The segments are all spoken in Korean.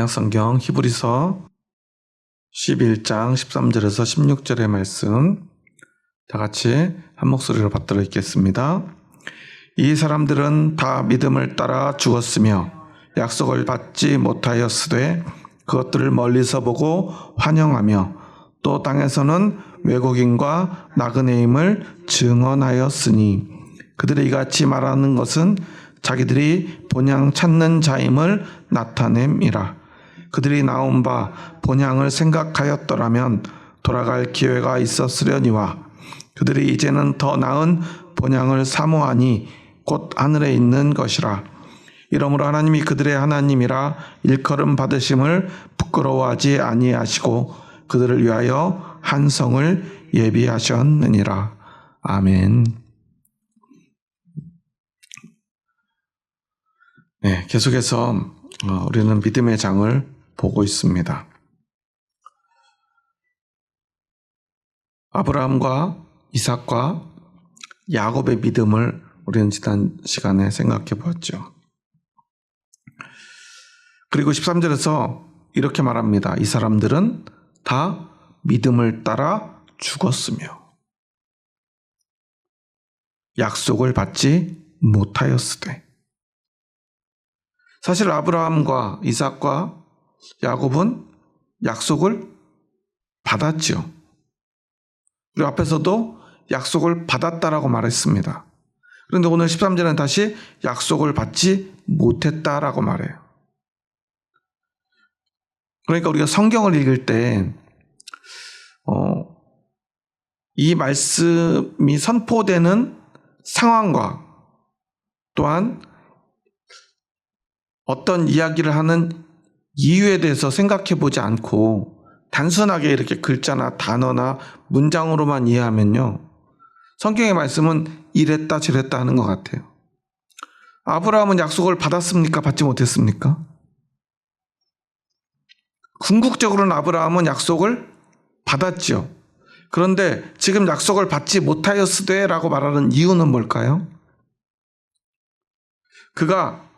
성경 히브리서 11장 13절에서 16절의 말씀 다 같이 한 목소리로 받들어 읽겠습니다. 이 사람들은 다 믿음을 따라 죽었으며 약속을 받지 못하였으되 그것들을 멀리서 보고 환영하며 또 땅에서는 외국인과 나그네임을 증언하였으니 그들이 이같이 말하는 것은 자기들이 본향 찾는 자임을 나타냄이라. 그들이 나온 바 본향을 생각하였더라면 돌아갈 기회가 있었으려니와 그들이 이제는 더 나은 본향을 사모하니 곧 하늘에 있는 것이라. 이러므로 하나님이 그들의 하나님이라 일컬음 받으심을 부끄러워하지 아니하시고 그들을 위하여 한 성을 예비하셨느니라. 아멘. 네, 계속해서 우리는 믿음의 장을 보고 있습니다. 아브라함과 이삭과 야곱의 믿음을 우리는 지난 시간에 생각해 보았죠. 그리고 13절에서 이렇게 말합니다. 이 사람들은 다 믿음을 따라 죽었으며 약속을 받지 못하였으되. 사실 아브라함과 이삭과 야곱은 약속을 받았죠. 그리고 앞에서도 약속을 받았다라고 말했습니다. 그런데 오늘 13절은 다시 약속을 받지 못했다라고 말해요. 그러니까 우리가 성경을 읽을 때 이 말씀이 선포되는 상황과 또한 어떤 이야기를 하는 이유에 대해서 생각해 보지 않고 단순하게 이렇게 글자나 단어나 문장으로만 이해하면요, 성경의 말씀은 이랬다 저랬다 하는 것 같아요. 아브라함은 약속을 받았습니까? 받지 못했습니까? 궁극적으로는 아브라함은 약속을 받았죠. 그런데 지금 약속을 받지 못하였으되 라고 말하는 이유는 뭘까요? 그가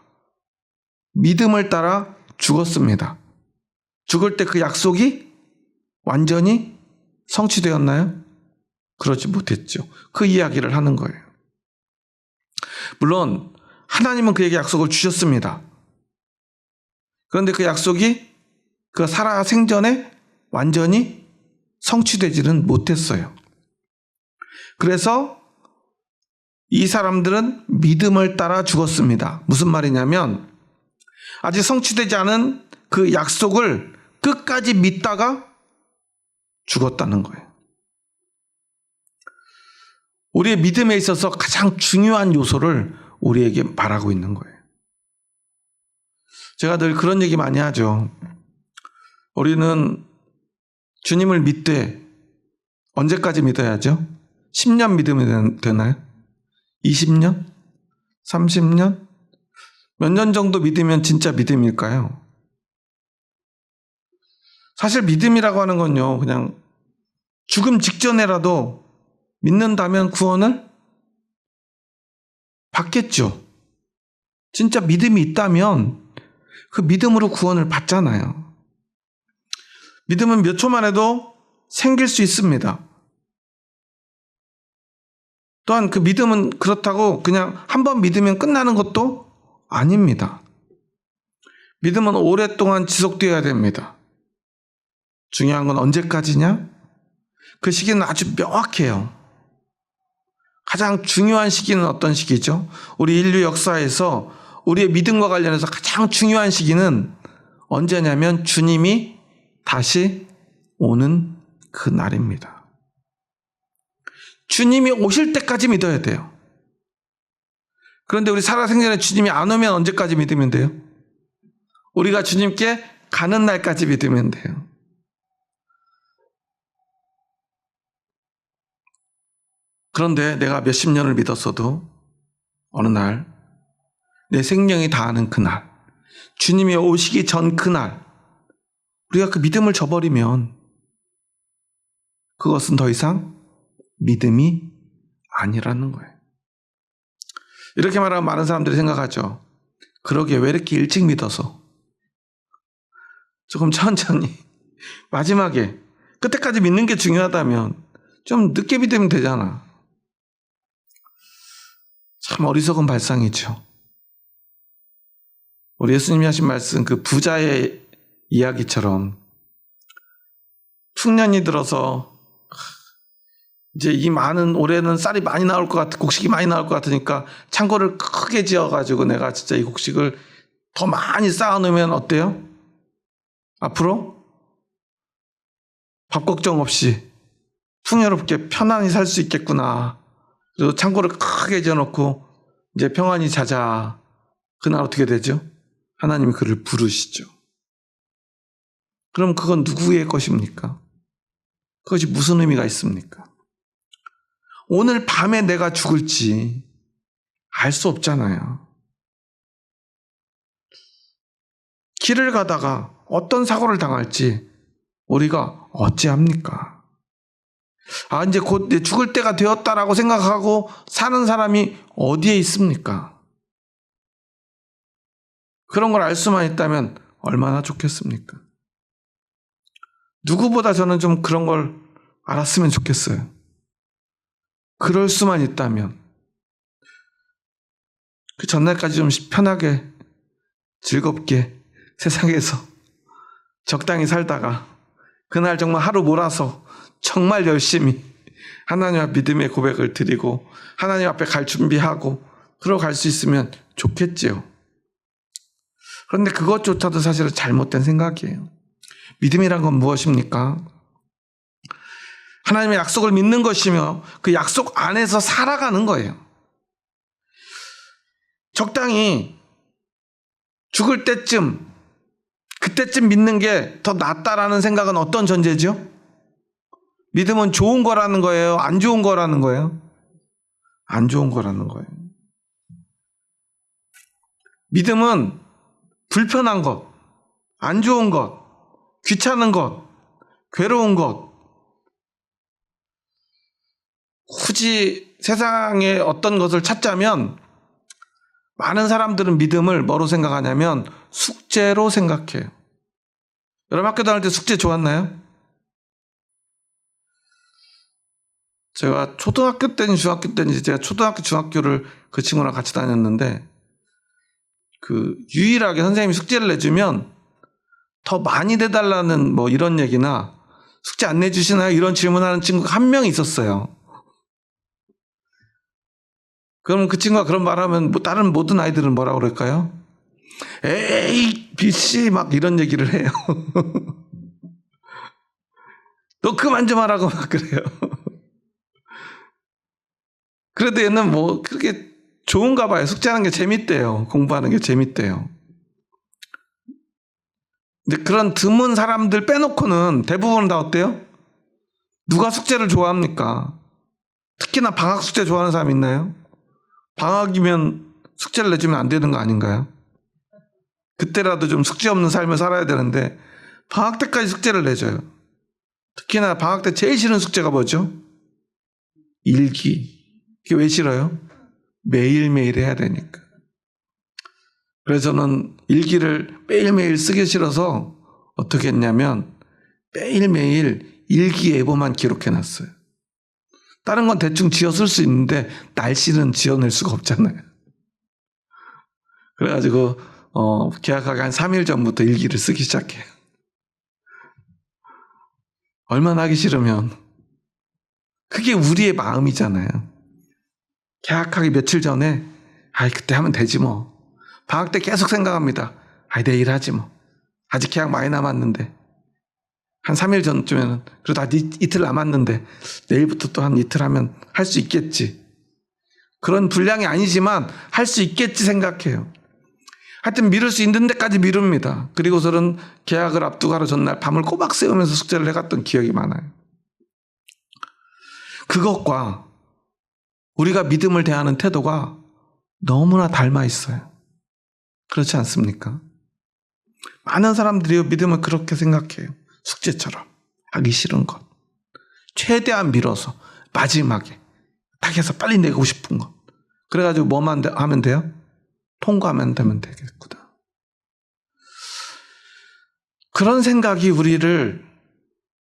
믿음을 따라 죽었습니다. 죽을 때 그 약속이 완전히 성취되었나요? 그러지 못했죠. 그 이야기를 하는 거예요. 물론 하나님은 그에게 약속을 주셨습니다. 그런데 그 약속이 그가 살아 생전에 완전히 성취되지는 못했어요. 그래서 이 사람들은 믿음을 따라 죽었습니다. 무슨 말이냐면 아직 성취되지 않은 그 약속을 끝까지 믿다가 죽었다는 거예요. 우리의 믿음에 있어서 가장 중요한 요소를 우리에게 말하고 있는 거예요. 제가 늘 그런 얘기 많이 하죠. 우리는 주님을 믿되 언제까지 믿어야죠? 10년 믿으면 되나요? 20년? 30년? 몇 년 정도 믿으면 진짜 믿음일까요? 사실 믿음이라고 하는 건요, 그냥 죽음 직전에라도 믿는다면 구원을 받겠죠. 진짜 믿음이 있다면 그 믿음으로 구원을 받잖아요. 믿음은 몇 초만 해도 생길 수 있습니다. 또한 그 믿음은 그렇다고 그냥 한번 믿으면 끝나는 것도 아닙니다. 믿음은 오랫동안 지속되어야 됩니다. 중요한 건 언제까지냐? 그 시기는 아주 명확해요. 가장 중요한 시기는 어떤 시기죠? 우리 인류 역사에서 우리의 믿음과 관련해서 가장 중요한 시기는 언제냐면 주님이 다시 오는 그 날입니다. 주님이 오실 때까지 믿어야 돼요. 그런데 우리 살아생전에 주님이 안 오면 언제까지 믿으면 돼요? 우리가 주님께 가는 날까지 믿으면 돼요. 그런데 내가 몇십 년을 믿었어도 어느 날 내 생명이 다하는 그날, 주님이 오시기 전 그날 우리가 그 믿음을 저버리면 그것은 더 이상 믿음이 아니라는 거예요. 이렇게 말하면 많은 사람들이 생각하죠. 그러게 왜 이렇게 일찍 믿어서 조금 천천히 마지막에 끝에까지 믿는 게 중요하다면 좀 늦게 믿으면 되잖아. 참 어리석은 발상이죠. 우리 예수님이 하신 말씀 그 부자의 이야기처럼 풍년이 들어서 이제 이 많은 올해는 쌀이 많이 나올 것 같아, 곡식이 많이 나올 것 같으니까 창고를 크게 지어가지고 내가 진짜 이 곡식을 더 많이 쌓아놓으면 어때요? 앞으로 밥 걱정 없이 풍요롭게 편안히 살 수 있겠구나. 그리고 창고를 크게 지어놓고 이제 평안히 자자. 그날 어떻게 되죠? 하나님이 그를 부르시죠. 그럼 그건 누구의 것입니까? 그것이 무슨 의미가 있습니까? 오늘 밤에 내가 죽을지 알 수 없잖아요. 길을 가다가 어떤 사고를 당할지 우리가 어찌합니까? 이제 곧 죽을 때가 되었다라고 생각하고 사는 사람이 어디에 있습니까? 그런 걸 알 수만 있다면 얼마나 좋겠습니까? 누구보다 저는 좀 그런 걸 알았으면 좋겠어요. 그럴 수만 있다면 그 전날까지 좀 편하게 즐겁게 세상에서 적당히 살다가 그날 정말 하루 몰아서 정말 열심히 하나님 앞에 믿음의 고백을 드리고 하나님 앞에 갈 준비하고 그러고 갈 수 있으면 좋겠지요. 그런데 그것조차도 사실은 잘못된 생각이에요. 믿음이란 건 무엇입니까? 하나님의 약속을 믿는 것이며 그 약속 안에서 살아가는 거예요. 적당히 죽을 때쯤 그때쯤 믿는 게 더 낫다라는 생각은 어떤 전제죠? 믿음은 좋은 거라는 거예요? 안 좋은 거라는 거예요? 안 좋은 거라는 거예요. 믿음은 불편한 것, 안 좋은 것, 귀찮은 것, 괴로운 것, 굳이 세상에 어떤 것을 찾자면 많은 사람들은 믿음을 뭐로 생각하냐면 숙제로 생각해요. 여러분 학교 다닐 때 숙제 좋았나요? 제가 초등학교 때인지 중학교 때인지 제가 초등학교, 중학교를 그 친구랑 같이 다녔는데 그 유일하게 선생님이 숙제를 내주면 더 많이 내달라는 뭐 이런 얘기나 숙제 안 내주시나요? 이런 질문하는 친구가 한 명 있었어요. 그럼 그 친구가 그런 말하면 뭐 다른 모든 아이들은 뭐라고 그럴까요? 에이 비씨 막 이런 얘기를 해요. 너 그만 좀 하라고 막 그래요. 그래도 얘는 뭐 그렇게 좋은가 봐요. 숙제하는 게 재밌대요. 공부하는 게 재밌대요. 근데 그런 드문 사람들 빼놓고는 대부분은 다 어때요? 누가 숙제를 좋아합니까? 특히나 방학 숙제 좋아하는 사람 있나요? 방학이면 숙제를 내주면 안 되는 거 아닌가요? 그때라도 좀 숙제 없는 삶을 살아야 되는데 방학 때까지 숙제를 내줘요. 특히나 방학 때 제일 싫은 숙제가 뭐죠? 일기. 그게 왜 싫어요? 매일매일 해야 되니까. 그래서 저는 일기를 매일매일 쓰기 싫어서 어떻게 했냐면 매일매일 일기 예보만 기록해놨어요. 다른 건 대충 지어 쓸 수 있는데 날씨는 지어낼 수가 없잖아요. 그래가지고 계약하기 한 3일 전부터 일기를 쓰기 시작해요. 얼마나 하기 싫으면 그게 우리의 마음이잖아요. 계약하기 며칠 전에 그때 하면 되지 뭐. 방학 때 계속 생각합니다. 내일 하지 뭐. 아직 계약 많이 남았는데. 한 3일 전쯤에는 그래도 이틀 남았는데 내일부터 또 한 이틀 하면 할 수 있겠지. 그런 분량이 아니지만 할 수 있겠지 생각해요. 하여튼 미룰 수 있는 데까지 미룹니다. 그리고서는 계약을 앞두고 하루 전날 밤을 꼬박 새우면서 숙제를 해갔던 기억이 많아요. 그것과 우리가 믿음을 대하는 태도가 너무나 닮아 있어요. 그렇지 않습니까? 많은 사람들이 믿음을 그렇게 생각해요. 숙제처럼 하기 싫은 것, 최대한 미뤄서 마지막에 딱 해서 빨리 내고 싶은 것. 그래가지고 뭐만 하면 돼요? 통과하면 되면 되겠구나. 그런 생각이 우리를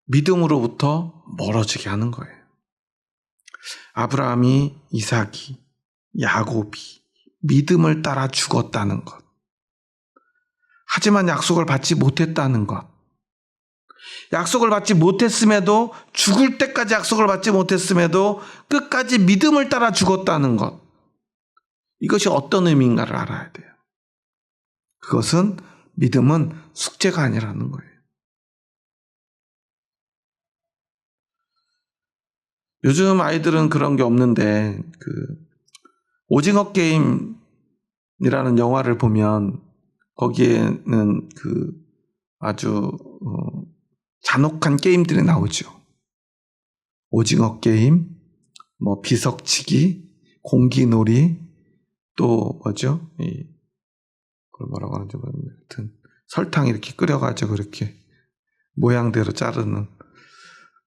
믿음으로부터 멀어지게 하는 거예요. 아브라함이, 이삭이, 야곱이 믿음을 따라 죽었다는 것. 하지만 약속을 받지 못했다는 것. 약속을 받지 못했음에도, 죽을 때까지 약속을 받지 못했음에도 끝까지 믿음을 따라 죽었다는 것. 이것이 어떤 의미인가를 알아야 돼요. 그것은 믿음은 숙제가 아니라는 거예요. 요즘 아이들은 그런 게 없는데, 오징어 게임이라는 영화를 보면 거기에는 아주 잔혹한 게임들이 나오죠. 오징어 게임, 뭐 비석치기, 공기놀이, 또 뭐죠? 그걸 뭐라고 하는지 모르겠는데, 하여튼 설탕 이렇게 끓여가지고 이렇게 모양대로 자르는,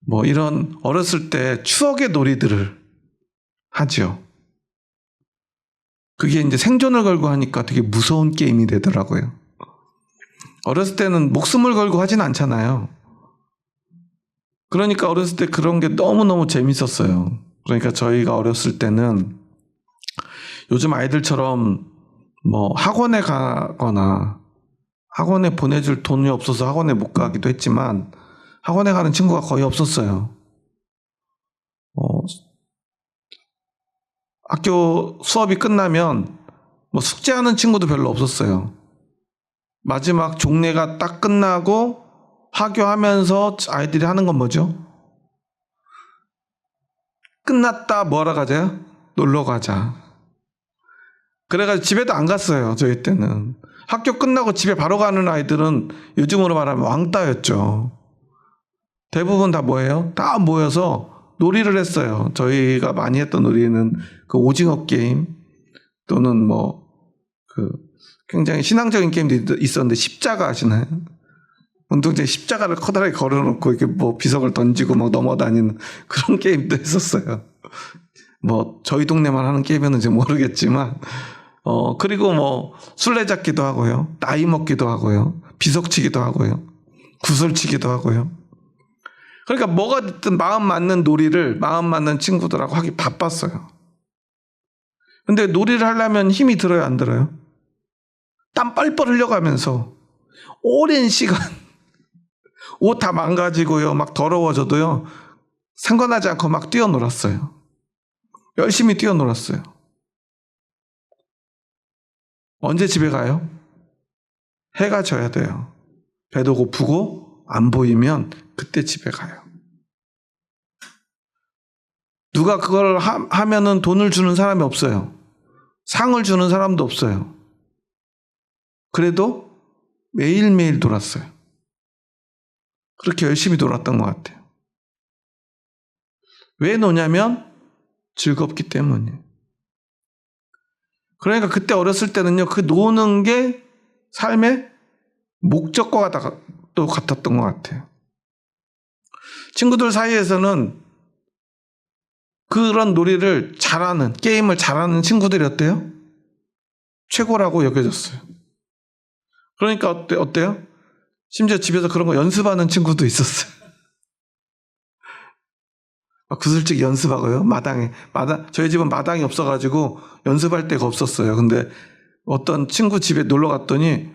뭐 이런 어렸을 때 추억의 놀이들을 하죠. 그게 이제 생존을 걸고 하니까 되게 무서운 게임이 되더라고요. 어렸을 때는 목숨을 걸고 하진 않잖아요. 그러니까 어렸을 때 그런 게 너무너무 재밌었어요. 그러니까 저희가 어렸을 때는 요즘 아이들처럼 뭐 학원에 가거나, 학원에 보내줄 돈이 없어서 학원에 못 가기도 했지만 학원에 가는 친구가 거의 없었어요. 학교 수업이 끝나면 뭐 숙제하는 친구도 별로 없었어요. 마지막 종례가 딱 끝나고 하교하면서 아이들이 하는 건 뭐죠? 끝났다, 뭐하러 가자요? 놀러 가자. 그래가지고 집에도 안 갔어요. 저희 때는. 학교 끝나고 집에 바로 가는 아이들은 요즘으로 말하면 왕따였죠. 대부분 다 뭐예요? 다 모여서 놀이를 했어요. 저희가 많이 했던 놀이는 그 오징어 게임, 또는 뭐 굉장히 신앙적인 게임도 있었는데, 십자가 아시나요? 운동장에 십자가를 커다랗게 걸어놓고 이렇게 뭐 비석을 던지고 막 넘어다니는 그런 게임도 했었어요. 뭐 저희 동네만 하는 게임이었는지 모르겠지만, 그리고 뭐 술래잡기도 하고요, 나이 먹기도 하고요, 비석치기도 하고요, 구슬치기도 하고요. 그러니까 뭐가 됐든 마음 맞는 놀이를 마음 맞는 친구들하고 하기 바빴어요. 근데 놀이를 하려면 힘이 들어요, 안 들어요? 땀 뻘뻘 흘려가면서 오랜 시간 옷 다 망가지고요, 막 더러워져도요, 상관하지 않고 막 뛰어놀았어요. 열심히 뛰어놀았어요. 언제 집에 가요? 해가 져야 돼요. 배도 고프고 안 보이면 그때 집에 가요. 누가 그걸 하면은 돈을 주는 사람이 없어요. 상을 주는 사람도 없어요. 그래도 매일매일 놀았어요. 그렇게 열심히 놀았던 것 같아요. 왜 노냐면 즐겁기 때문이에요. 그러니까 그때 어렸을 때는요, 그 노는 게 삶의 목적과 또 같았던 것 같아요. 친구들 사이에서는 그런 놀이를 잘하는, 게임을 잘하는 친구들이 어때요? 최고라고 여겨졌어요. 그러니까 어때요? 심지어 집에서 그런 거 연습하는 친구도 있었어요. 구슬치기 연습하고요, 저희 집은 마당이 없어가지고 연습할 데가 없었어요. 근데 어떤 친구 집에 놀러 갔더니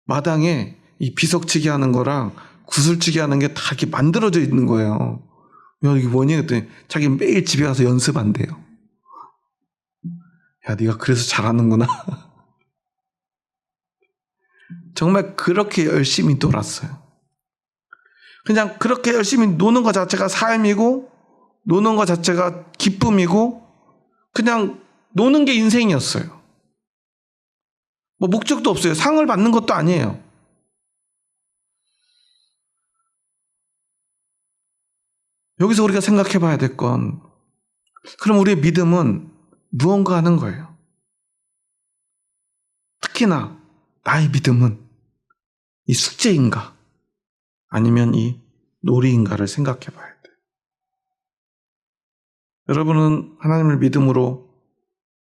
마당에 이 비석치기 하는 거랑 구슬치기 하는 게 다 이렇게 만들어져 있는 거예요. 야, 이게 뭐니? 그랬더니 자기 매일 집에 가서 연습한대요. 야, 네가 그래서 잘하는구나. 정말 그렇게 열심히 놀았어요. 그냥 그렇게 열심히 노는 것 자체가 삶이고, 노는 것 자체가 기쁨이고, 그냥 노는 게 인생이었어요. 뭐 목적도 없어요. 상을 받는 것도 아니에요. 여기서 우리가 생각해 봐야 될 건, 그럼 우리의 믿음은 무언가 하는 거예요. 특히나 나의 믿음은 이 숙제인가, 아니면 이 놀이인가를 생각해 봐야 돼요. 여러분은 하나님을 믿음으로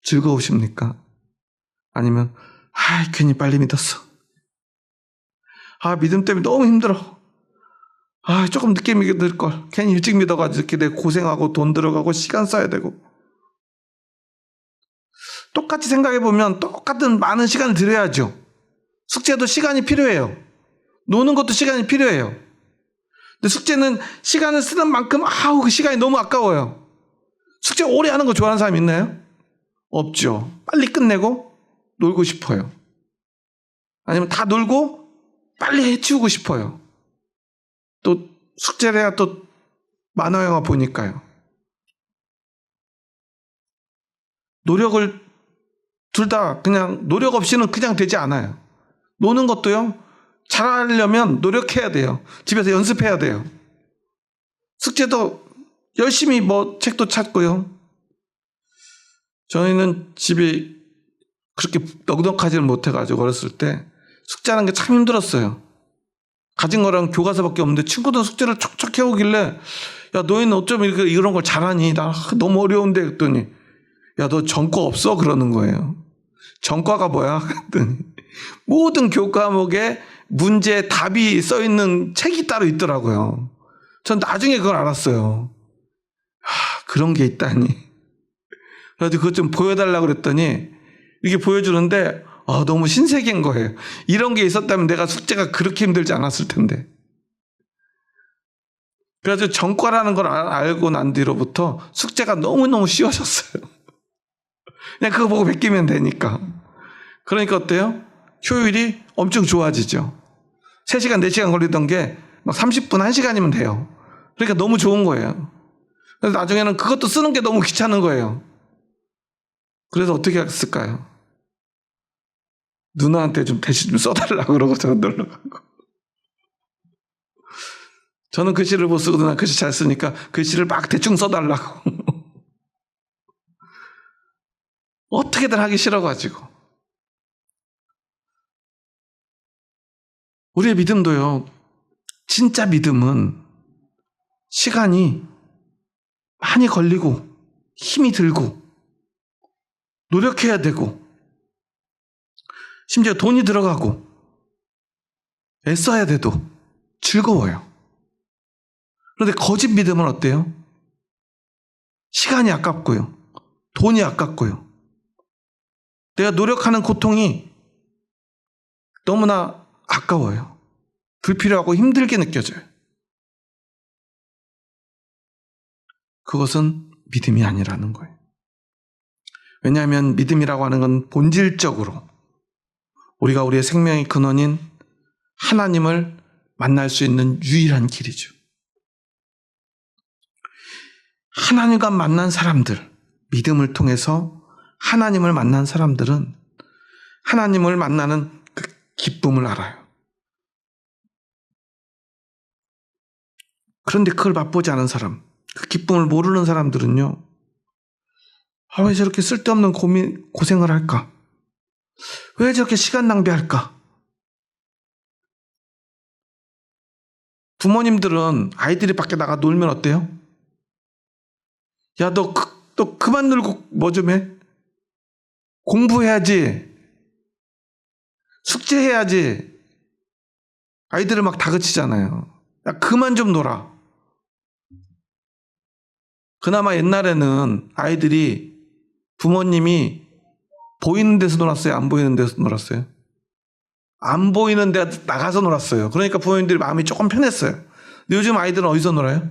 즐거우십니까? 아니면 괜히 빨리 믿었어, 아, 믿음 때문에 너무 힘들어. 아, 조금 늦게 믿을 걸. 괜히 일찍 믿어가지고 이렇게 내가 고생하고 돈 들어가고 시간 써야 되고. 똑같이 생각해보면 똑같은 많은 시간을 들여야죠. 숙제도 시간이 필요해요. 노는 것도 시간이 필요해요. 근데 숙제는 시간을 쓰는 만큼 그 시간이 너무 아까워요. 숙제 오래 하는 거 좋아하는 사람 있나요? 없죠. 빨리 끝내고 놀고 싶어요. 아니면 다 놀고 빨리 해치우고 싶어요. 또 숙제를 해야 또 만화 영화 보니까요. 노력을 둘 다 그냥 노력 없이는 그냥 되지 않아요. 노는 것도요. 잘하려면 노력해야 돼요. 집에서 연습해야 돼요. 숙제도 열심히 책도 찾고요. 저희는 집이 그렇게 넉넉하지는 못해가지고 어렸을 때 숙제하는 게 참 힘들었어요. 가진 거랑 교과서밖에 없는데 친구들 숙제를 척척 해오길래 야, 너희는 어쩜 이런 걸 잘하니? 나 너무 어려운데 그랬더니 야, 너 전과 없어? 그러는 거예요. 전과가 뭐야? 그랬더니 모든 교과목에 문제 답이 써있는 책이 따로 있더라고요. 전 나중에 그걸 알았어요. 그런 게 있다니. 그래서 그것 좀 보여달라고 그랬더니 이게 보여주는데 너무 신세계인 거예요. 이런 게 있었다면 내가 숙제가 그렇게 힘들지 않았을 텐데. 그래서 전과라는 걸 알고 난 뒤로부터 숙제가 너무너무 쉬워졌어요. 그냥 그거 보고 베끼면 되니까. 그러니까 어때요? 효율이 엄청 좋아지죠. 3시간, 4시간 걸리던 게 막 30분, 1시간이면 돼요. 그러니까 너무 좋은 거예요. 그래서 나중에는 그것도 쓰는 게 너무 귀찮은 거예요. 그래서 어떻게 했을까요? 누나한테 좀 대신 좀 써달라고 그러고 저는 놀러 가고. 저는 글씨를 못 쓰고 누나 글씨 잘 쓰니까 글씨를 막 대충 써달라고. 어떻게든 하기 싫어가지고. 우리의 믿음도요. 진짜 믿음은 시간이 많이 걸리고 힘이 들고 노력해야 되고 심지어 돈이 들어가고 애써야 돼도 즐거워요. 그런데 거짓 믿음은 어때요? 시간이 아깝고요. 돈이 아깝고요. 내가 노력하는 고통이 너무나 아까워요. 불필요하고 힘들게 느껴져요. 그것은 믿음이 아니라는 거예요. 왜냐하면 믿음이라고 하는 건 본질적으로 우리가 우리의 생명의 근원인 하나님을 만날 수 있는 유일한 길이죠. 하나님과 만난 사람들, 믿음을 통해서 하나님을 만난 사람들은 하나님을 만나는 그 기쁨을 알아요. 그런데 그걸 맛보지 않은 사람, 그 기쁨을 모르는 사람들은요, 왜 저렇게 쓸데없는 고생을 할까? 왜 저렇게 시간 낭비할까? 부모님들은 아이들이 밖에 나가 놀면 어때요? 야, 너 그만 놀고 뭐 좀 해? 공부해야지. 숙제해야지. 아이들을 막 다그치잖아요. 야, 그만 좀 놀아. 그나마 옛날에는 아이들이 부모님이 보이는 데서 놀았어요? 안 보이는 데서 놀았어요? 안 보이는 데 나가서 놀았어요. 그러니까 부모님들이 마음이 조금 편했어요. 근데 요즘 아이들은 어디서 놀아요?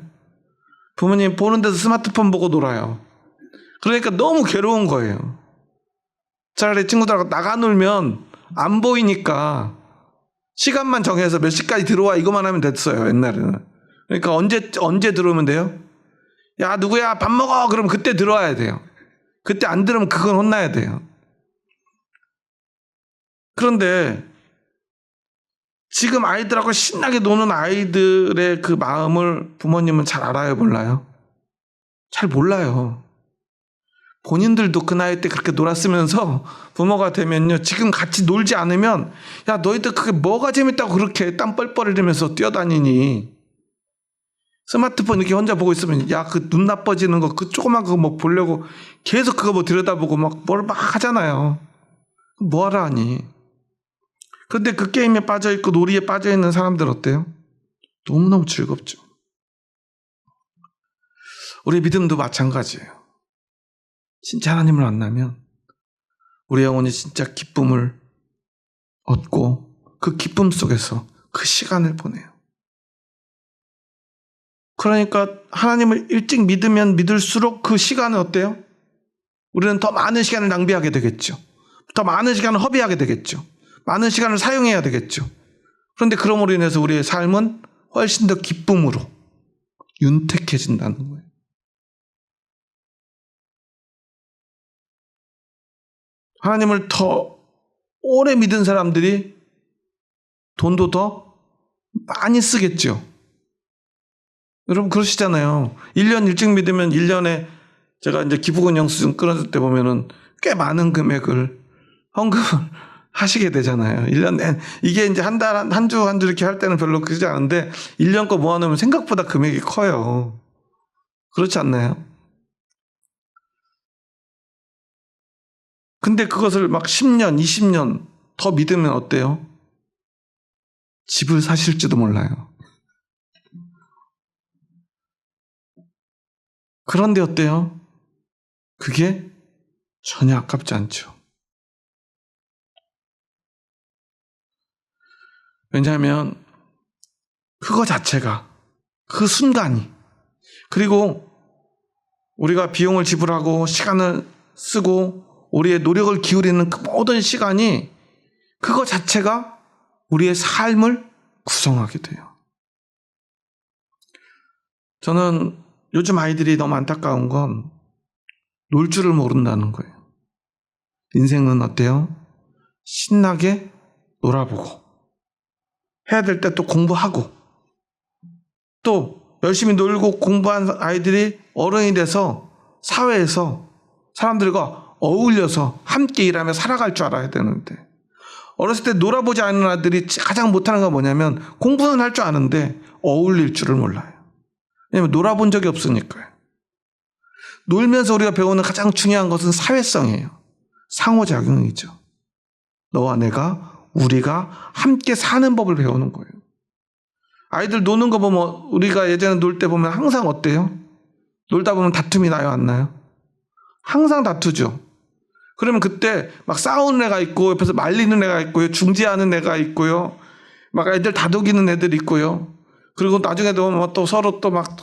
부모님 보는 데서 스마트폰 보고 놀아요. 그러니까 너무 괴로운 거예요. 차라리 친구들하고 나가 놀면 안 보이니까 시간만 정해서 몇 시까지 들어와 이것만 하면 됐어요. 옛날에는. 그러니까 언제 들어오면 돼요? 야, 누구야 밥 먹어. 그럼 그때 들어와야 돼요. 그때 안 들으면 그건 혼나야 돼요. 그런데 지금 아이들하고 신나게 노는 아이들의 그 마음을 부모님은 잘 알아요, 몰라요? 잘 몰라요. 본인들도 그 나이 때 그렇게 놀았으면서 부모가 되면요, 지금 같이 놀지 않으면 야, 너희들 그게 뭐가 재밌다고 그렇게 땀 뻘뻘 흘리면서 뛰어다니니? 스마트폰 이렇게 혼자 보고 있으면 야, 그 눈 나빠지는 거 그 조그만 거 뭐 보려고 계속 그거 뭐 들여다보고 막 뭘 막 하잖아요. 뭐하라 하니? 그런데 그 게임에 빠져있고 놀이에 빠져있는 사람들 어때요? 너무너무 즐겁죠. 우리 믿음도 마찬가지예요. 진짜 하나님을 만나면 우리 영혼이 진짜 기쁨을 얻고 그 기쁨 속에서 그 시간을 보내요. 그러니까 하나님을 일찍 믿으면 믿을수록 그 시간은 어때요? 우리는 더 많은 시간을 낭비하게 되겠죠. 더 많은 시간을 허비하게 되겠죠. 많은 시간을 사용해야 되겠죠. 그런데 그러므로 인해서 우리의 삶은 훨씬 더 기쁨으로 윤택해진다는 거예요. 하나님을 더 오래 믿은 사람들이 돈도 더 많이 쓰겠죠. 여러분 그러시잖아요. 1년 일찍 믿으면 1년에 제가 이제 기부금 영수증 끊어줄 때 보면은 꽤 많은 금액을 헌금을 하시게 되잖아요. 1년 내 이게 이제 한 달, 한 주 이렇게 할 때는 별로 그러지 않은데 1년 거 모아놓으면 생각보다 금액이 커요. 그렇지 않나요? 근데 그것을 막 10년, 20년 더 믿으면 어때요? 집을 사실지도 몰라요. 그런데 어때요? 그게 전혀 아깝지 않죠. 왜냐하면 그거 자체가 그 순간이 그리고 우리가 비용을 지불하고 시간을 쓰고 우리의 노력을 기울이는 그 모든 시간이 그거 자체가 우리의 삶을 구성하게 돼요. 저는 요즘 아이들이 너무 안타까운 건 놀 줄을 모른다는 거예요. 인생은 어때요? 신나게 놀아보고 해야 될 때 또 공부하고 또 열심히 놀고 공부한 아이들이 어른이 돼서 사회에서 사람들과 어울려서 함께 일하며 살아갈 줄 알아야 되는데 어렸을 때 놀아보지 않은 아들이 가장 못하는 건 뭐냐면 공부는 할 줄 아는데 어울릴 줄을 몰라요. 왜냐하면 놀아본 적이 없으니까요. 놀면서 우리가 배우는 가장 중요한 것은 사회성이에요. 상호작용이죠. 너와 내가 우리가 함께 사는 법을 배우는 거예요. 아이들 노는 거 보면 우리가 예전에 놀 때 보면 항상 어때요? 놀다 보면 다툼이 나요, 안 나요? 항상 다투죠. 그러면 그때 막 싸우는 애가 있고 옆에서 말리는 애가 있고요. 중재하는 애가 있고요. 막 애들 다독이는 애들 있고요. 그리고 나중에도 뭐 또 서로 또 막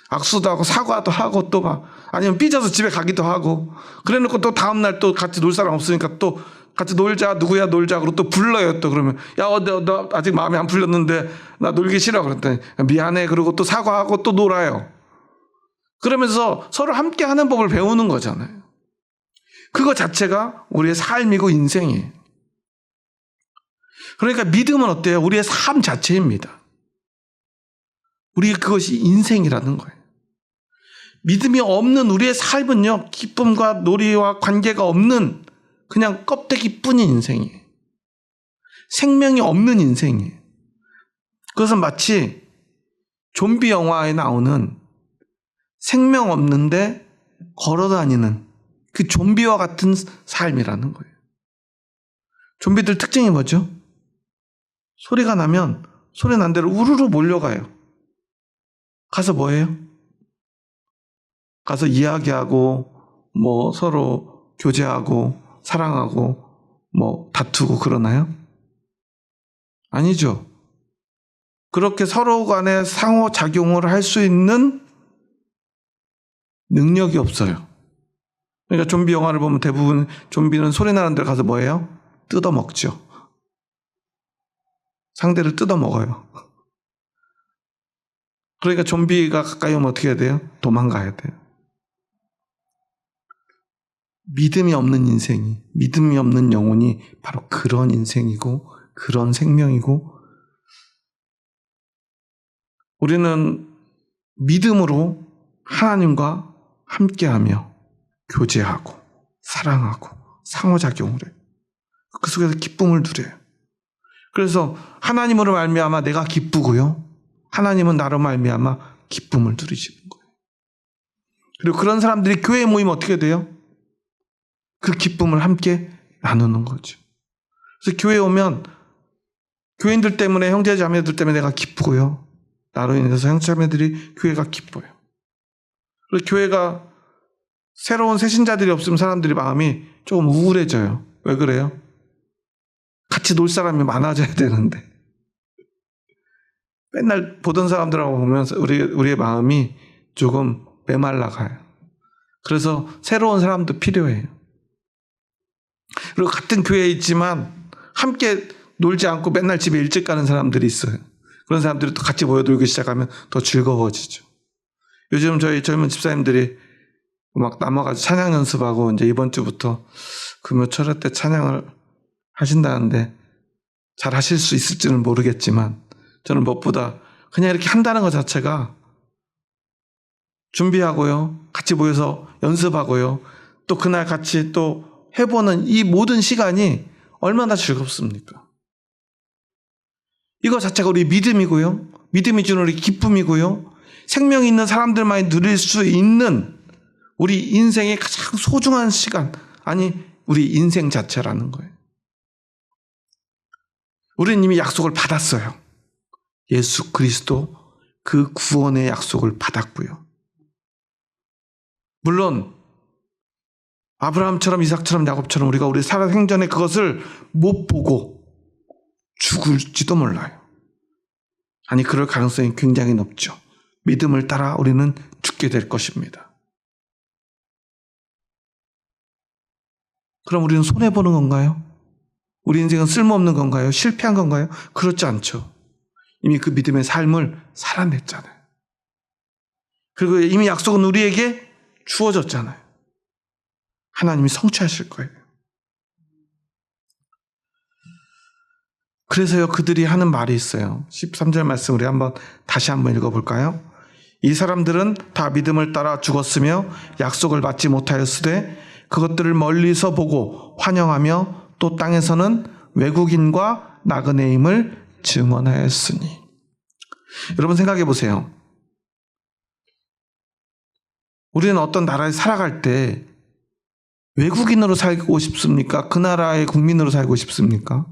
악수도 하고 사과도 하고 또 막 아니면 삐져서 집에 가기도 하고 그래놓고 또 다음날 또 같이 놀 사람 없으니까 또 같이 놀자 누구야 놀자 그러고 또 불러요. 또 그러면 야 너 아직 마음에 안 풀렸는데 나 놀기 싫어 그랬더니 미안해 그러고 또 사과하고 또 놀아요. 그러면서 서로 함께 하는 법을 배우는 거잖아요. 그거 자체가 우리의 삶이고 인생이에요. 그러니까 믿음은 어때요? 우리의 삶 자체입니다. 우리 그것이 인생이라는 거예요. 믿음이 없는 우리의 삶은요, 기쁨과 놀이와 관계가 없는 그냥 껍데기뿐인 인생이에요. 생명이 없는 인생이에요. 그것은 마치 좀비 영화에 나오는 생명 없는데 걸어다니는 그 좀비와 같은 삶이라는 거예요. 좀비들 특징이 뭐죠? 소리가 나면 소리 난 대로 우르르 몰려가요. 가서 뭐해요? 가서 이야기하고 뭐 서로 교제하고 사랑하고 뭐 다투고 그러나요? 아니죠. 그렇게 서로 간에 상호작용을 할 수 있는 능력이 없어요. 그러니까 좀비 영화를 보면 대부분 좀비는 소리 나는 데 가서 뭐해요? 뜯어먹죠. 상대를 뜯어먹어요. 그러니까 좀비가 가까이 오면 어떻게 해야 돼요? 도망가야 돼요. 믿음이 없는 인생이, 믿음이 없는 영혼이 바로 그런 인생이고 그런 생명이고 우리는 믿음으로 하나님과 함께하며 교제하고 사랑하고 상호작용을 해요. 그 속에서 기쁨을 누려요. 그래서 하나님으로 말미암아 내가 기쁘고요. 하나님은 나로 말미암아 기쁨을 누리시는 거예요. 그리고 그런 사람들이 교회에 모이면 어떻게 돼요? 그 기쁨을 함께 나누는 거죠. 그래서 교회에 오면 교인들 때문에, 형제 자매들 때문에 내가 기쁘고요. 나로 인해서 형제 자매들이, 교회가 기뻐요. 그리고 교회가 새로운 새신자들이 없으면 사람들이 마음이 조금 우울해져요. 왜 그래요? 같이 놀 사람이 많아져야 되는데 맨날 보던 사람들하고 보면서 우리의 마음이 조금 메말라 가요. 그래서 새로운 사람도 필요해요. 그리고 같은 교회에 있지만 함께 놀지 않고 맨날 집에 일찍 가는 사람들이 있어요. 그런 사람들이 또 같이 모여 놀기 시작하면 더 즐거워지죠. 요즘 저희 젊은 집사님들이 막 남아가지고 찬양 연습하고 이제 이번 주부터 금요 철회 때 찬양을 하신다는데 잘 하실 수 있을지는 모르겠지만 저는 무엇보다 그냥 이렇게 한다는 것 자체가 준비하고요, 같이 모여서 연습하고요, 또 그날 같이 또 해보는 이 모든 시간이 얼마나 즐겁습니까? 이거 자체가 우리 믿음이고요, 믿음이 주는 우리 기쁨이고요, 생명이 있는 사람들만이 누릴 수 있는 우리 인생의 가장 소중한 시간, 아니 우리 인생 자체라는 거예요. 우리는 이미 약속을 받았어요. 예수 그리스도 그 구원의 약속을 받았고요. 물론 아브라함처럼 이삭처럼 야곱처럼 우리가 우리 살아 생전에 그것을 못 보고 죽을지도 몰라요. 아니, 그럴 가능성이 굉장히 높죠. 믿음을 따라 우리는 죽게 될 것입니다. 그럼 우리는 손해보는 건가요? 우리 인생은 쓸모없는 건가요? 실패한 건가요? 그렇지 않죠. 이미 그 믿음의 삶을 살아냈잖아요. 그리고 이미 약속은 우리에게 주어졌잖아요. 하나님이 성취하실 거예요. 그래서요, 그들이 하는 말이 있어요. 13절 말씀 우리 다시 한번 읽어볼까요? 이 사람들은 다 믿음을 따라 죽었으며 약속을 받지 못하였으되 그것들을 멀리서 보고 환영하며 또 땅에서는 외국인과 나그네임을 증언하였으니. 여러분 생각해 보세요. 우리는 어떤 나라에 살아갈 때 외국인으로 살고 싶습니까? 그 나라의 국민으로 살고 싶습니까?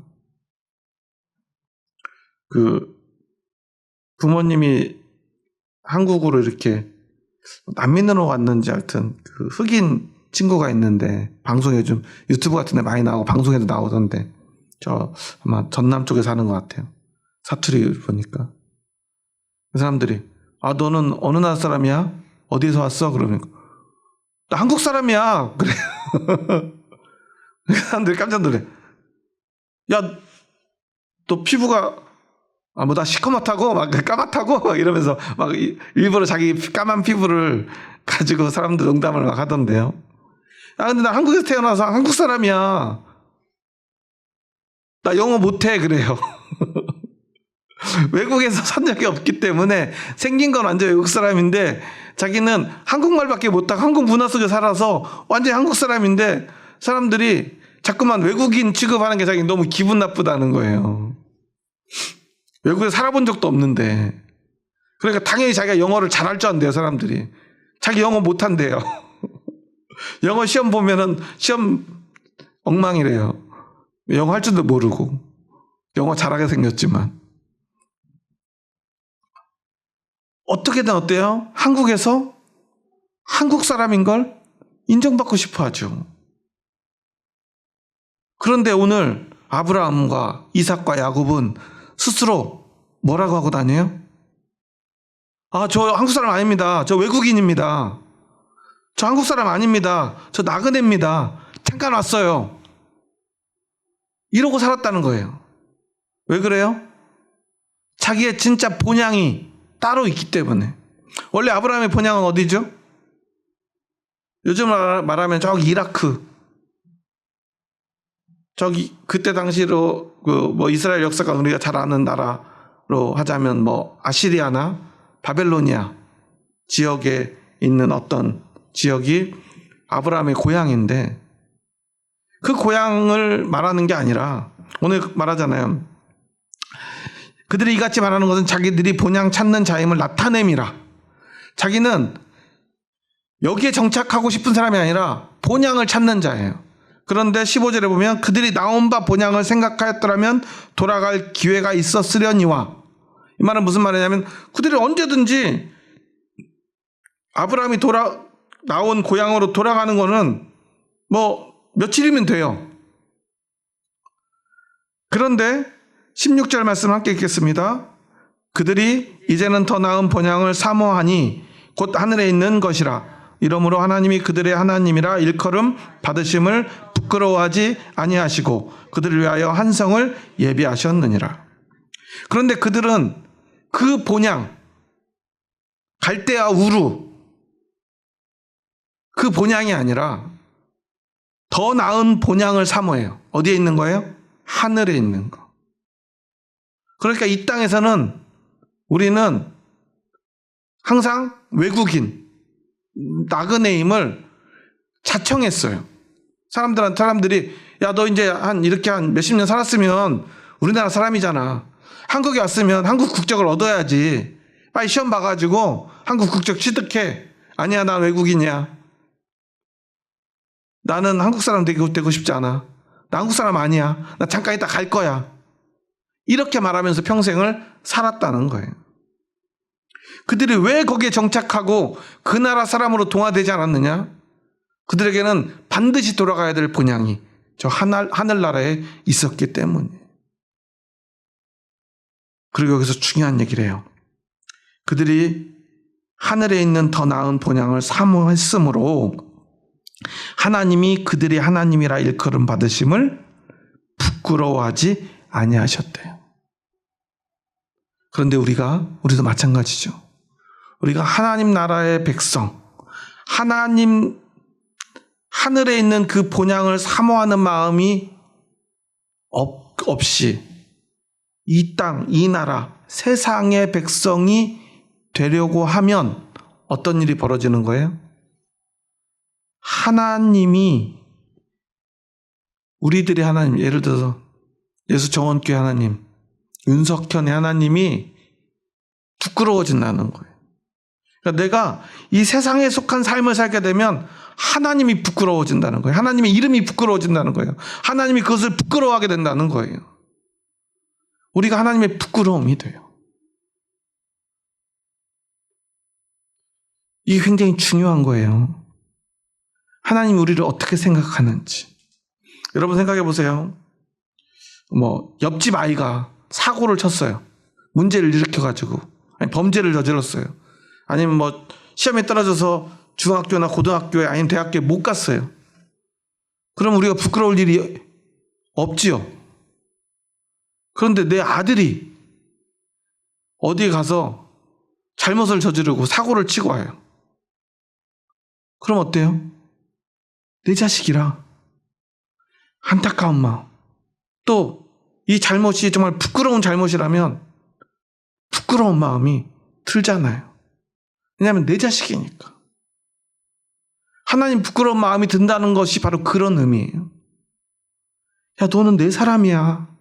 부모님이 한국으로 이렇게 난민으로 왔는지 하여튼 흑인 친구가 있는데, 방송에 요즘 유튜브 같은 데 많이 나오고 방송에도 나오던데, 저 아마 전남 쪽에 사는 것 같아요. 사투리 보니까. 그 사람들이, 아, 너는 어느 나라 사람이야? 어디에서 왔어? 그러면, 나 한국 사람이야. 그래. 그 사람들이 깜짝 놀래. 야, 너 피부가, 나 시커멓다고? 막 까맣다고? 막 이러면서 막 일부러 자기 까만 피부를 가지고 사람들 농담을 막 하던데요. 아, 근데 나 한국에서 태어나서 한국 사람이야. 나 영어 못해. 그래요. 외국에서 산 적이 없기 때문에 생긴 건 완전 외국 사람인데 자기는 한국말밖에 못하고 한국 문화 속에 살아서 완전히 한국 사람인데 사람들이 자꾸만 외국인 취급하는 게 자기 너무 기분 나쁘다는 거예요. 외국에 살아본 적도 없는데. 그러니까 당연히 자기가 영어를 잘할 줄 안대요, 사람들이. 자기 영어 못한대요. 영어 시험 보면은 시험 엉망이래요. 영어 할 줄도 모르고. 영어 잘하게 생겼지만. 어떻게든 어때요? 한국에서 한국 사람인 걸 인정받고 싶어 하죠. 그런데 오늘 아브라함과 이삭과 야곱은 스스로 뭐라고 하고 다녀요? 아, 저 한국 사람 아닙니다. 저 외국인입니다. 저 한국 사람 아닙니다. 저 나그네입니다. 잠깐 왔어요. 이러고 살았다는 거예요. 왜 그래요? 자기의 진짜 본향이 따로 있기 때문에. 원래 아브라함의 본향은 어디죠? 요즘 말하면 저기 이라크. 저기 그때 당시로 이스라엘 역사가 우리가 잘 아는 나라로 하자면 아시리아나 바벨로니아 지역에 있는 어떤 지역이 아브라함의 고향인데, 그 고향을 말하는 게 아니라 오늘 말하잖아요. 그들이 이같이 말하는 것은 자기들이 본향 찾는 자임을 나타냄이라. 자기는 여기에 정착하고 싶은 사람이 아니라 본향을 찾는 자예요. 그런데 15절에 보면 그들이 나온 바 본향을 생각하였더라면 돌아갈 기회가 있었으려니와, 이 말은 무슨 말이냐면 그들이 언제든지 아브라함이 나온 고향으로 돌아가는 거는 뭐 며칠이면 돼요. 그런데 16절 말씀 함께 읽겠습니다. 그들이 이제는 더 나은 본향을 사모하니 곧 하늘에 있는 것이라. 이러므로 하나님이 그들의 하나님이라 일컬음 받으심을 부끄러워하지 아니하시고 그들을 위하여 한 성을 예비하셨느니라. 그런데 그들은 그 본향, 갈대아 우루, 그 본향이 아니라 더 나은 본향을 사모해요. 어디에 있는 거예요? 하늘에 있는 거. 그러니까 이 땅에서는 우리는 항상 외국인, 나그네임을 자청했어요. 사람들이 야, 너 이제 이렇게 한 몇십 년 살았으면 우리나라 사람이잖아. 한국에 왔으면 한국 국적을 얻어야지. 빨리 시험 봐가지고 한국 국적 취득해. 아니야, 나 외국인이야. 나는 한국 사람 되고 싶지 않아. 나 한국 사람 아니야. 나 잠깐 있다 갈 거야. 이렇게 말하면서 평생을 살았다는 거예요. 그들이 왜 거기에 정착하고 그 나라 사람으로 동화되지 않았느냐? 그들에게는 반드시 돌아가야 될 본향이 저 하늘나라에 있었기 때문이에요. 그리고 여기서 중요한 얘기를 해요. 그들이 하늘에 있는 더 나은 본향을 사모했으므로 하나님이 그들이 하나님이라 일컬음 받으심을 부끄러워하지 아니하셨대요. 그런데 우리도 마찬가지죠. 우리가 하나님 나라의 백성, 하나님 하늘에 있는 그 본향을 사모하는 마음이 없이 이 땅, 이 나라, 세상의 백성이 되려고 하면 어떤 일이 벌어지는 거예요? 하나님이, 우리들이 하나님, 예를 들어서 예수 정원교회 하나님, 윤석현의 하나님이 부끄러워진다는 거예요. 그러니까 내가 이 세상에 속한 삶을 살게 되면 하나님이 부끄러워진다는 거예요. 하나님의 이름이 부끄러워진다는 거예요. 하나님이 그것을 부끄러워하게 된다는 거예요. 우리가 하나님의 부끄러움이 돼요. 이게 굉장히 중요한 거예요. 하나님이 우리를 어떻게 생각하는지. 여러분 생각해 보세요. 옆집 아이가 사고를 쳤어요. 문제를 일으켜가지고. 범죄를 저질렀어요. 아니면 시험에 떨어져서 중학교나 고등학교에 아니면 대학교에 못 갔어요. 그럼 우리가 부끄러울 일이 없지요. 그런데 내 아들이 어디에 가서 잘못을 저지르고 사고를 치고 와요. 그럼 어때요? 내 자식이라 안타까운 마음. 또 이 잘못이 정말 부끄러운 잘못이라면 부끄러운 마음이 들잖아요. 왜냐하면 내 자식이니까. 하나님 부끄러운 마음이 든다는 것이 바로 그런 의미예요. 야, 너는 내 사람이야.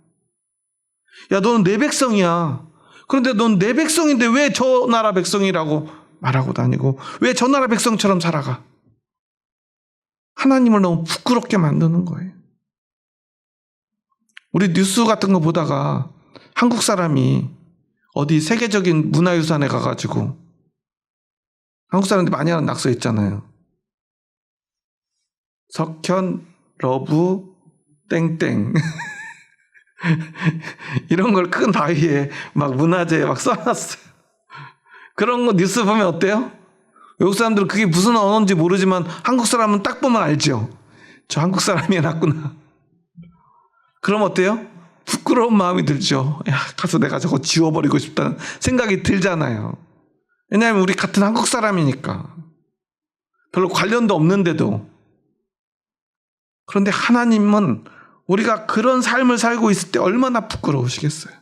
야, 너는 내 백성이야. 그런데 넌 내 백성인데 왜 저 나라 백성이라고 말하고 다니고 왜 저 나라 백성처럼 살아가? 하나님을 너무 부끄럽게 만드는 거예요. 우리 뉴스 같은 거 보다가 한국 사람이 어디 세계적인 문화유산에 가가지고 한국 사람들이 많이 하는 낙서 있잖아요. 석현 러브 땡땡 이런 걸 큰 바위에 막 문화재에 막 써놨어요. 그런 거 뉴스 보면 어때요? 외국 사람들은 그게 무슨 언어인지 모르지만 한국 사람은 딱 보면 알죠. 저 한국 사람이 해놨구나. 그럼 어때요? 부끄러운 마음이 들죠. 야, 가서 내가 저거 지워버리고 싶다는 생각이 들잖아요. 왜냐하면 우리 같은 한국 사람이니까. 별로 관련도 없는데도. 그런데 하나님은 우리가 그런 삶을 살고 있을 때 얼마나 부끄러우시겠어요.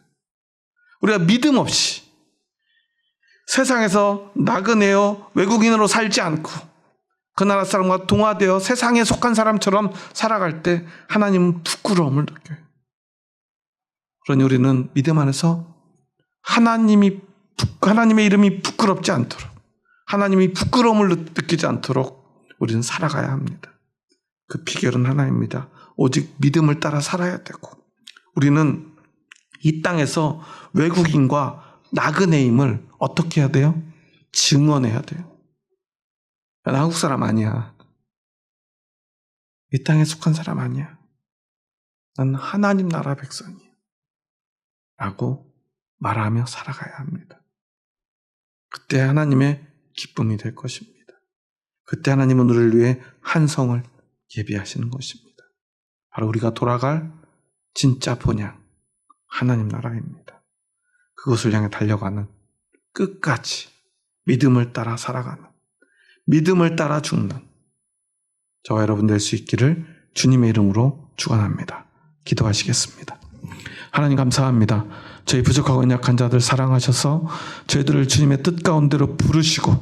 우리가 믿음 없이 세상에서 나그네요 외국인으로 살지 않고 그 나라 사람과 동화되어 세상에 속한 사람처럼 살아갈 때 하나님은 부끄러움을 느껴요. 그러니 우리는 믿음 안에서 하나님의 이름이 부끄럽지 않도록, 하나님이 부끄러움을 느끼지 않도록 우리는 살아가야 합니다. 그 비결은 하나입니다. 오직 믿음을 따라 살아야 되고, 우리는 이 땅에서 외국인과 나그네임을 어떻게 해야 돼요? 증언해야 돼요. 나 한국 사람 아니야. 이 땅에 속한 사람 아니야. 난 하나님 나라 백성이야. 라고 말하며 살아가야 합니다. 그때 하나님의 기쁨이 될 것입니다. 그때 하나님은 우리를 위해 한성을 예비하시는 것입니다. 바로 우리가 돌아갈 진짜 본향, 하나님 나라입니다. 그것을 향해 달려가는, 끝까지 믿음을 따라 살아가는, 믿음을 따라 죽는 저와 여러분 될 수 있기를 주님의 이름으로 축원합니다. 기도하시겠습니다. 하나님 감사합니다. 저희 부족하고 연약한 자들 사랑하셔서 저희들을 주님의 뜻 가운데로 부르시고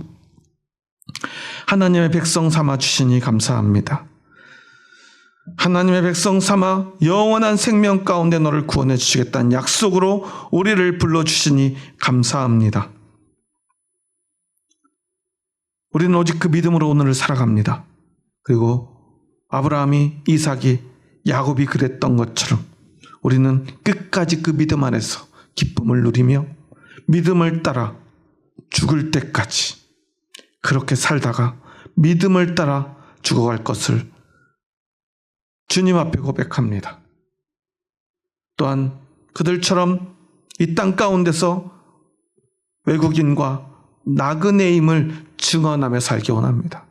하나님의 백성 삼아 주시니 감사합니다. 하나님의 백성 삼아 영원한 생명 가운데 너를 구원해 주시겠다는 약속으로 우리를 불러주시니 감사합니다. 우리는 오직 그 믿음으로 오늘을 살아갑니다. 그리고 아브라함이, 이삭이, 야곱이 그랬던 것처럼 우리는 끝까지 그 믿음 안에서 기쁨을 누리며 믿음을 따라 죽을 때까지 그렇게 살다가 믿음을 따라 죽어갈 것을 주님 앞에 고백합니다. 또한 그들처럼 이 땅 가운데서 외국인과 나그네임을 증언하며 살기 원합니다.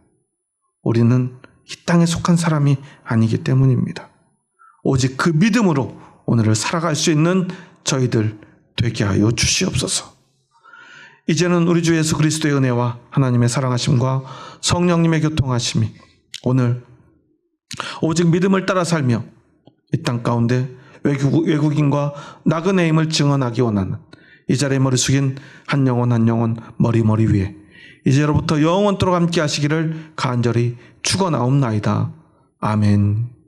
우리는 이 땅에 속한 사람이 아니기 때문입니다. 오직 그 믿음으로 오늘을 살아갈 수 있는 저희들 되게 하여 주시옵소서. 이제는 우리 주 예수 그리스도의 은혜와 하나님의 사랑하심과 성령님의 교통하심이 오늘 오직 믿음을 따라 살며 이 땅 가운데 외국인과 나그네임을 증언하기 원하는 이 자리에 머리 숙인 한 영혼 한 영혼 머리 위에 이제로부터 영원토록 함께 하시기를 간절히 축원하옵나이다. 아멘.